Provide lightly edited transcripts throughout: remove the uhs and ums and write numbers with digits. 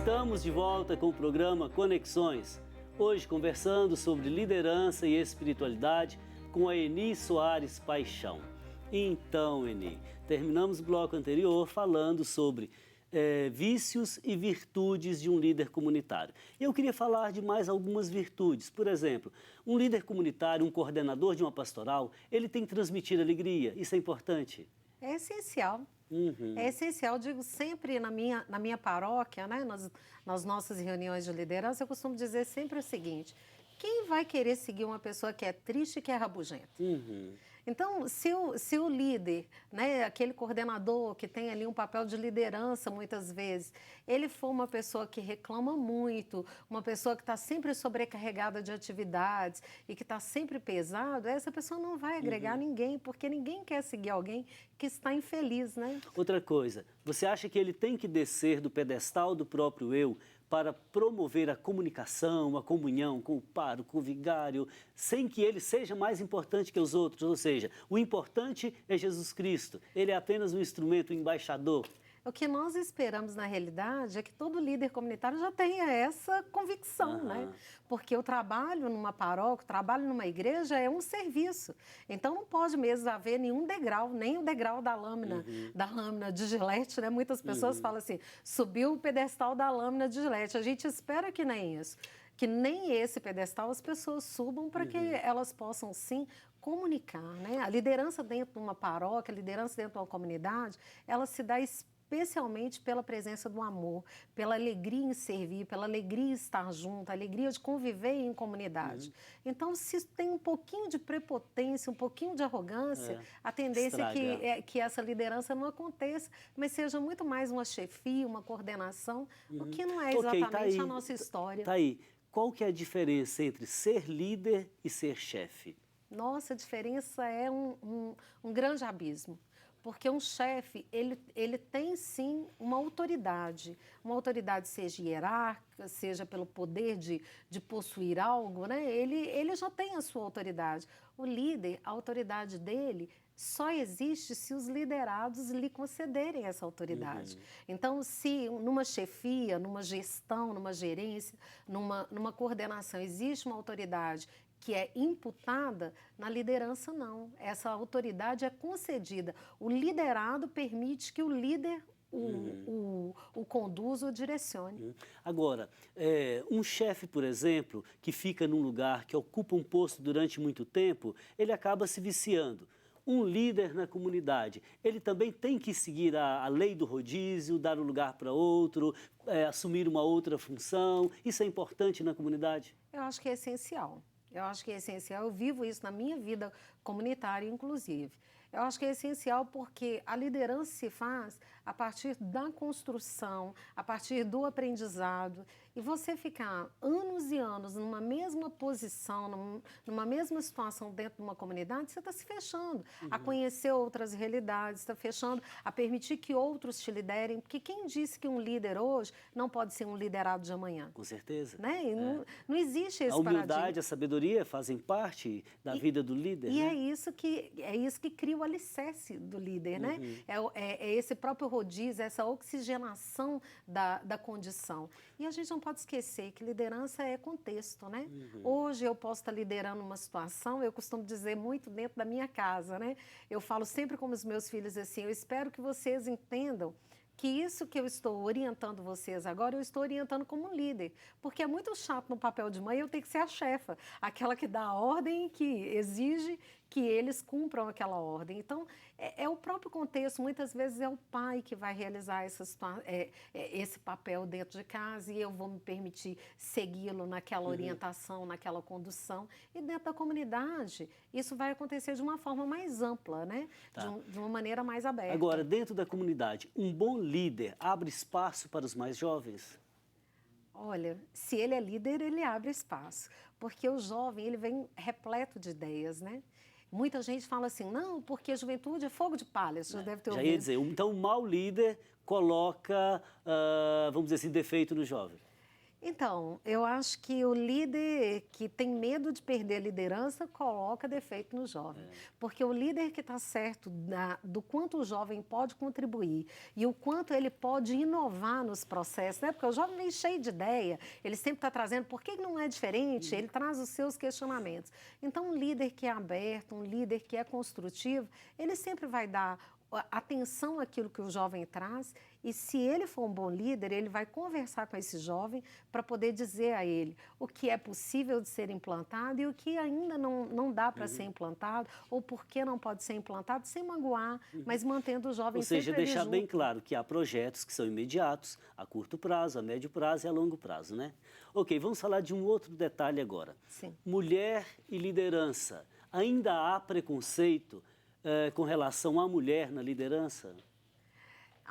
Estamos de volta com o programa Conexões. Hoje conversando sobre liderança e espiritualidade com a Eni Soares Paixão. Então, Eni, terminamos o bloco anterior falando sobre vícios e virtudes de um líder comunitário. Eu queria falar de mais algumas virtudes. Por exemplo, um líder comunitário, um coordenador de uma pastoral, ele tem que transmitir alegria. Isso é importante? É essencial. Uhum. É essencial, digo sempre na minha paróquia, né, nas nossas reuniões de liderança, eu costumo dizer sempre o seguinte: quem vai querer seguir uma pessoa que é triste e que é rabugenta? Uhum. Então, se o líder, né, aquele coordenador que tem ali um papel de liderança muitas vezes, ele for uma pessoa que reclama muito, uma pessoa que está sempre sobrecarregada de atividades e que está sempre pesado, essa pessoa não vai agregar ninguém, porque ninguém quer seguir alguém que está infeliz, né? Outra coisa, você acha que ele tem que descer do pedestal do próprio eu para promover a comunicação, a comunhão com o pároco, com o vigário, sem que ele seja mais importante que os outros? Ou seja, o importante é Jesus Cristo, ele é apenas um instrumento, um embaixador. O que nós esperamos, na realidade, é que todo líder comunitário já tenha essa convicção, né? Porque o trabalho numa paróquia, o trabalho numa igreja é um serviço. Então, não pode mesmo haver nenhum degrau, nem o degrau da lâmina de Gillette, né? Muitas pessoas falam assim, subiu o pedestal da lâmina de Gillette. A gente espera que nem isso. Que nem esse pedestal as pessoas subam para que elas possam, sim, comunicar, né? A liderança dentro de uma paróquia, a liderança dentro de uma comunidade, ela se dá especialmente pela presença do amor, pela alegria em servir, pela alegria em estar junto, a alegria de conviver em comunidade. Então, se tem um pouquinho de prepotência, um pouquinho de arrogância, a tendência é que essa liderança não aconteça, mas seja muito mais uma chefia, uma coordenação, o que não é exatamente a nossa história. Tá aí. Qual que é a diferença entre ser líder e ser chefe? Nossa, a diferença é um grande abismo. Porque um chefe, ele tem sim uma autoridade seja hierárquica, seja pelo poder de possuir algo, né? Ele já tem a sua autoridade. O líder, a autoridade dele só existe se os liderados lhe concederem essa autoridade. Então, se numa chefia, numa gestão, numa gerência, numa coordenação existe uma autoridade que é imputada, na liderança não. Essa autoridade é concedida. O liderado permite que o líder o conduza ou direcione. Agora, um chefe, por exemplo, que fica num lugar, que ocupa um posto durante muito tempo, ele acaba se viciando. Um líder na comunidade, ele também tem que seguir a lei do rodízio, dar um lugar para outro, assumir uma outra função. Isso é importante na comunidade? Eu acho que é essencial. Eu acho que é essencial, eu vivo isso na minha vida comunitária, inclusive. Eu acho que é essencial porque a liderança se faz a partir da construção, a partir do aprendizado. E você ficar anos e anos numa mesma posição, numa mesma situação dentro de uma comunidade, você está se fechando a conhecer outras realidades, está fechando a permitir que outros te liderem. Porque quem disse que um líder hoje não pode ser um liderado de amanhã? Com certeza. Né? E não existe esse paradigma. A humildade, paradigma. a sabedoria fazem parte da vida do líder. E né? é isso que cria o alicerce do líder, né? É esse próprio rodízio, essa oxigenação da condição. E a gente não pode esquecer que liderança é contexto, né? Hoje eu posso estar liderando uma situação, eu costumo dizer muito dentro da minha casa, né? Eu falo sempre com os meus filhos assim, eu espero que vocês entendam que isso que eu estou orientando vocês agora, eu estou orientando como um líder. Porque é muito chato no papel de mãe eu ter que ser a chefa, aquela que dá a ordem, que exige que eles cumpram aquela ordem. Então, é o próprio contexto, muitas vezes é o pai que vai realizar esse papel dentro de casa e eu vou me permitir segui-lo naquela orientação, naquela condução. E dentro da comunidade, isso vai acontecer de uma forma mais ampla, né? Tá. De uma maneira mais aberta. Agora, dentro da comunidade, um bom líder abre espaço para os mais jovens? Olha, se ele é líder, ele abre espaço, porque o jovem, ele vem repleto de ideias, né? Muita gente fala assim, não, porque a juventude é fogo de palha, você já deve ter ouvido. Já ia dizer, então um mau líder coloca, vamos dizer assim, defeito no jovem. Então, eu acho que o líder que tem medo de perder a liderança coloca defeito no jovem. Porque o líder que está certo do quanto o jovem pode contribuir e o quanto ele pode inovar nos processos, né? Porque o jovem vem cheio de ideia, ele sempre está trazendo por que não é diferente, ele traz os seus questionamentos. Então, um líder que é aberto, um líder que é construtivo, ele sempre vai dar atenção àquilo que o jovem traz e se ele for um bom líder, ele vai conversar com esse jovem para poder dizer a ele o que é possível de ser implantado e o que ainda não dá para ser implantado ou por que não pode ser implantado sem magoar, mas mantendo o jovem Ou seja, sempre ali deixar bem junto. claro que há projetos que são imediatos, a curto prazo, a médio prazo e a longo prazo, né? Ok, vamos falar de um outro detalhe agora. Sim. Mulher e liderança. Ainda há preconceito com relação à mulher na liderança?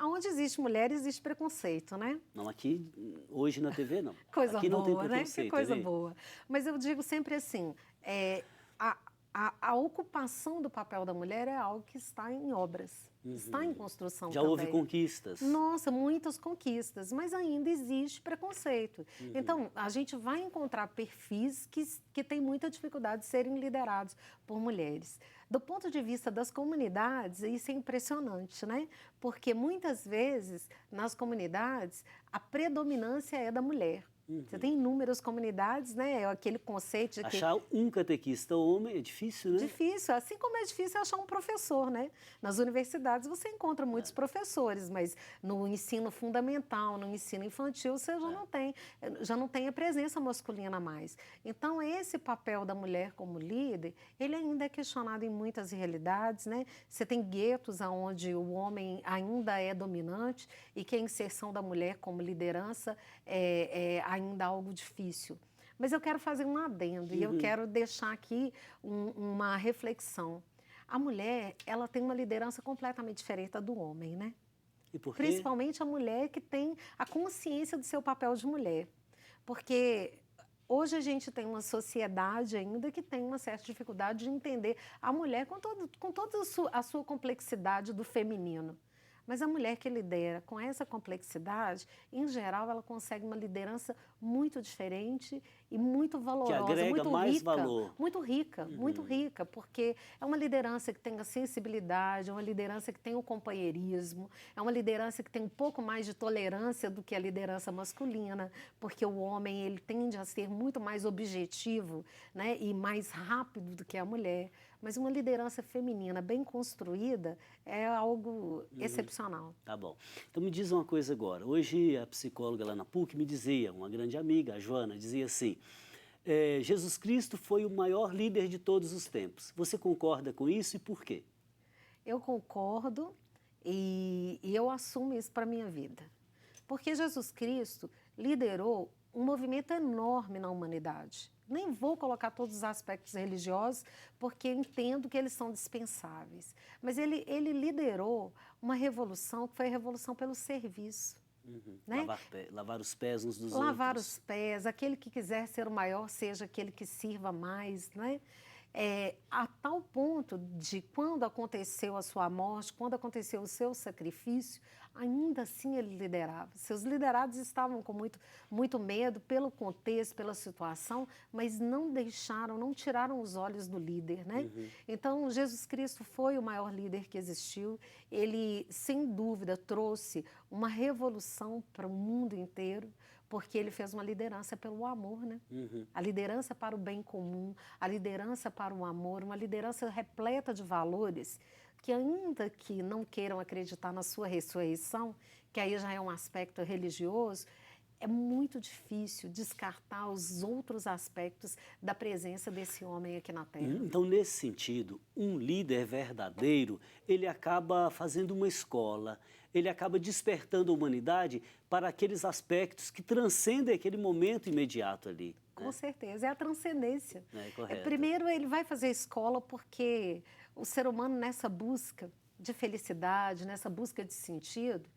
Onde existe mulher, existe preconceito, né? Não, aqui, hoje na TV, não. Coisa Aqui não tem boa, né? Que preconceito, coisa Eni. boa. Mas eu digo sempre assim, a, a ocupação do papel da mulher é algo que está em obras, está em construção Já também. houve conquistas. Nossa, muitas conquistas, mas ainda existe preconceito. Então, a gente vai encontrar perfis que têm muita dificuldade de serem liderados por mulheres. Do ponto de vista das comunidades, isso é impressionante, né? Porque muitas vezes, nas comunidades, a predominância é da mulher. Você tem inúmeras comunidades, né? Aquele conceito de que... Achar um catequista homem é difícil, né? Difícil, assim como é difícil achar um professor, né? Nas universidades você encontra muitos professores, mas no ensino fundamental, no ensino infantil, você já não tem a presença masculina mais. Então, esse papel da mulher como líder, ele ainda é questionado em muitas realidades, né? Você tem guetos onde o homem ainda é dominante e que a inserção da mulher como liderança é ainda algo difícil. Mas eu quero fazer um adendo e eu quero deixar aqui uma reflexão. A mulher, ela tem uma liderança completamente diferente da do homem, né? E por quê? Principalmente a mulher que tem a consciência do seu papel de mulher. Porque hoje a gente tem uma sociedade ainda que tem uma certa dificuldade de entender a mulher com toda a sua complexidade do feminino. Mas a mulher que lidera com essa complexidade, em geral, ela consegue uma liderança muito diferente e muito valorosa, agrega muito mais rica, valor. muito rica, porque é uma liderança que tem a sensibilidade, é uma liderança que tem o companheirismo, é uma liderança que tem um pouco mais de tolerância do que a liderança masculina, porque o homem ele tende a ser muito mais objetivo, né, e mais rápido do que a mulher. Mas uma liderança feminina bem construída é algo excepcional. Tá bom. Então me diz uma coisa agora. Hoje a psicóloga lá na PUC me dizia, uma grande amiga, a Joana, dizia assim, Jesus Cristo foi o maior líder de todos os tempos. Você concorda com isso e por quê? Eu concordo e eu assumo isso para a minha vida. Porque Jesus Cristo liderou um movimento enorme na humanidade. Nem vou colocar todos os aspectos religiosos, porque entendo que eles são dispensáveis. Mas ele liderou uma revolução que foi a revolução pelo serviço. Né? Lavar os pés uns dos Lavar outros. os pés, aquele que quiser ser o maior, seja aquele que sirva mais, né? A tal ponto de quando aconteceu a sua morte, quando aconteceu o seu sacrifício, ainda assim ele liderava. Seus liderados estavam com muito medo pelo contexto, pela situação, mas não tiraram os olhos do líder, né? Então, Jesus Cristo foi o maior líder que existiu. Ele, sem dúvida, trouxe uma revolução para o mundo inteiro, porque ele fez uma liderança pelo amor, né? A liderança para o bem comum, a liderança para o amor, uma liderança repleta de valores que ainda que não queiram acreditar na sua ressurreição, que aí já é um aspecto religioso, é muito difícil descartar os outros aspectos da presença desse homem aqui na Terra. Então, nesse sentido, um líder verdadeiro, ele acaba fazendo uma escola, ele acaba despertando a humanidade para aqueles aspectos que transcendem aquele momento imediato ali. Com certeza, é a transcendência. Correto. Primeiro, ele vai fazer escola porque o ser humano, nessa busca de felicidade, nessa busca de sentido,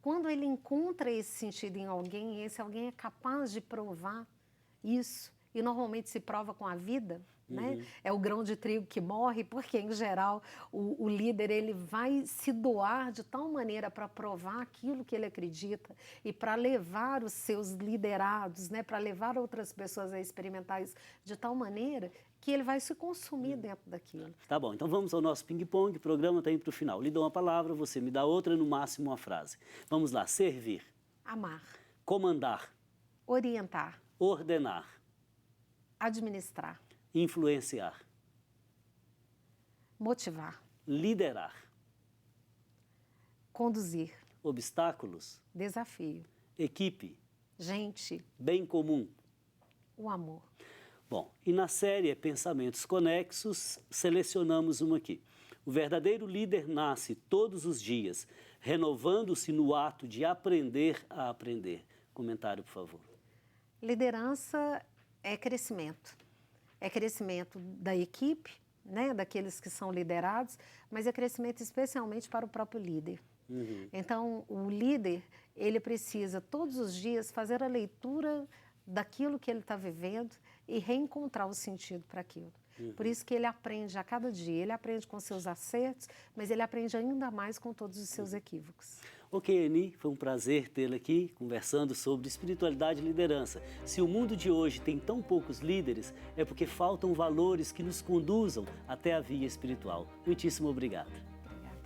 quando ele encontra esse sentido em alguém, esse alguém é capaz de provar isso, e normalmente se prova com a vida, né? É o grão de trigo que morre, porque, em geral, o líder ele vai se doar de tal maneira para provar aquilo que ele acredita e para levar os seus liderados, né? Para levar outras pessoas a experimentar isso de tal maneira que ele vai se consumir dentro daquilo. Tá bom, então vamos ao nosso ping-pong, o programa está indo para o final. Lhe dou uma palavra, você me dá outra, no máximo uma frase. Vamos lá, servir. Amar. Comandar. Orientar. Ordenar. Administrar. Influenciar. Motivar. Liderar. Conduzir. Obstáculos. Desafio. Equipe. Gente. Bem comum. O amor. Bom, e na série Pensamentos Conexos, selecionamos uma aqui. O verdadeiro líder nasce todos os dias, renovando-se no ato de aprender a aprender. Comentário, por favor. Liderança é crescimento. É crescimento da equipe, né, daqueles que são liderados, mas é crescimento especialmente para o próprio líder. Então, o líder, ele precisa todos os dias fazer a leitura daquilo que ele está vivendo e reencontrar o sentido para aquilo. Por isso que ele aprende a cada dia, ele aprende com seus acertos, mas ele aprende ainda mais com todos os seus equívocos. Ok, Eni, foi um prazer tê-la aqui conversando sobre espiritualidade e liderança. Se o mundo de hoje tem tão poucos líderes, é porque faltam valores que nos conduzam até a via espiritual. Muitíssimo obrigado. Obrigada.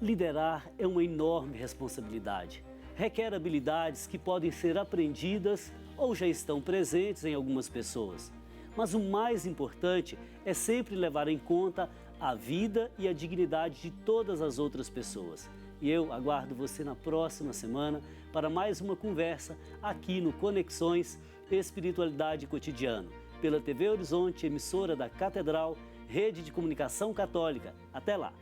Liderar é uma enorme responsabilidade. Requer habilidades que podem ser aprendidas ou já estão presentes em algumas pessoas. Mas o mais importante é sempre levar em conta a vida e a dignidade de todas as outras pessoas. E eu aguardo você na próxima semana para mais uma conversa aqui no Conexões Espiritualidade Cotidiano, pela TV Horizonte, emissora da Catedral, Rede de Comunicação Católica. Até lá!